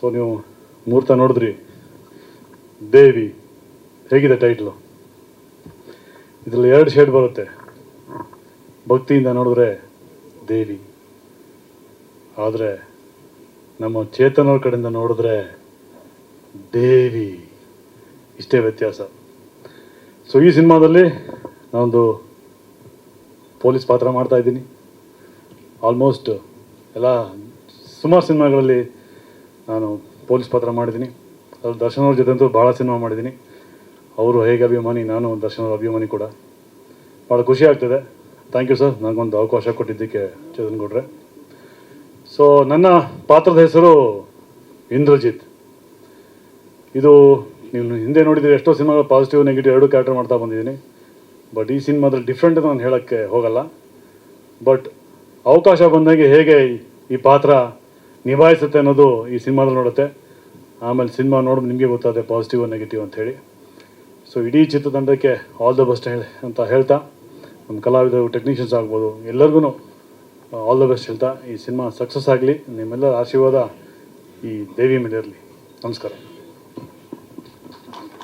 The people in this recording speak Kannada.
ಸೊ ನೀವು ಮುಹೂರ್ತ ನೋಡಿದ್ರಿ, ದೇವಿ ಹೇಗಿದೆ ಟೈಟ್ಲು? ಇದರಲ್ಲಿ 2 ಶೇಡ್ ಬರುತ್ತೆ. ಭಕ್ತಿಯಿಂದ ನೋಡಿದ್ರೆ ದೇವಿ, ಆದರೆ ನಮ್ಮ ಚೇತನವ್ರ ಕಡೆಯಿಂದ ನೋಡಿದ್ರೆ ದೇವಿ. ಇಷ್ಟೇ ವ್ಯತ್ಯಾಸ. ಸೊ ಈ ಸಿನಿಮಾದಲ್ಲಿ ನಾನೊಂದು ಪೊಲೀಸ್ ಪಾತ್ರ ಮಾಡ್ತಾ ಇದ್ದೀನಿ. ಆಲ್ಮೋಸ್ಟ್ ಎಲ್ಲ ಸುಮಾರು ಸಿನಿಮಾಗಳಲ್ಲಿ ನಾನು ಪೊಲೀಸ್ ಪಾತ್ರ ಮಾಡಿದ್ದೀನಿ. ಅದ್ರಲ್ಲಿ ದರ್ಶನ್ ಅವ್ರ ಜೊತೆ ಅಂತೂ ಭಾಳ ಸಿನಿಮಾ ಮಾಡಿದ್ದೀನಿ. ಅವರು ಹೇಗೆ ಅಭಿಮಾನಿ, ನಾನು ದರ್ಶನ್ ಅವ್ರ ಅಭಿಮಾನಿ ಕೂಡ. ಭಾಳ ಖುಷಿ ಆಗ್ತದೆ. ಥ್ಯಾಂಕ್ ಯು ಸರ್, ನನಗೊಂದು ಅವಕಾಶ ಕೊಟ್ಟಿದ್ದಕ್ಕೆ ಚೇತನ್ ಗೌಡ್ರೆ. ಸೊ ನನ್ನ ಪಾತ್ರದ ಹೆಸರು ಇಂದ್ರಜಿತ್. ಇದು ನೀವು ಹಿಂದೆ ನೋಡಿದರೆ ಎಷ್ಟೋ ಸಿನಿಮಾಗಳು ಪಾಸಿಟಿವ್ ನೆಗೆಟಿವ್ 2 ಕ್ಯಾರೆಕ್ಟರ್ ಮಾಡ್ತಾ ಬಂದಿದ್ದೀನಿ. ಬಟ್ ಈ ಸಿನಿಮಾದಲ್ಲಿ ಡಿಫ್ರೆಂಟ್ ಅಂತ ನಾನು ಹೇಳೋಕ್ಕೆ ಹೋಗಲ್ಲ. ಬಟ್ ಅವಕಾಶ ಬಂದಾಗೆ ಹೇಗೆ ಈ ಪಾತ್ರ ನಿಭಾಯಿಸುತ್ತೆ ಅನ್ನೋದು ಈ ಸಿನಿಮಾದಲ್ಲಿ ನೋಡುತ್ತೆ. ಆಮೇಲೆ ಸಿನಿಮಾ ನೋಡಿದ್ರೆ ನಿಮಗೆ ಗೊತ್ತಾಗುತ್ತೆ ಪಾಸಿಟಿವ್ ನೆಗೆಟಿವ್ ಅಂತ ಹೇಳಿ. ಸೊ ಇಡೀ ಚಿತ್ರತಂಡಕ್ಕೆ ಆಲ್ ದ ಬೆಸ್ಟ್ ಅಂತ ಹೇಳ್ತಾ, ನಮ್ಮ ಕಲಾವಿದರು, ಟೆಕ್ನಿಷಿಯನ್ಸ್ ಆಗ್ಬೋದು, ಎಲ್ಲರಿಗೂ ಆಲ್ ದ ಬೆಸ್ಟ್ ಹೇಳ್ತಾ ಈ ಸಿನಿಮಾ ಸಕ್ಸಸ್ ಆಗಲಿ. ನಿಮ್ಮೆಲ್ಲರ ಆಶೀರ್ವಾದ ಈ ದೇವಿ ಮೇಲೆ ಇರಲಿ. ನಮಸ್ಕಾರ.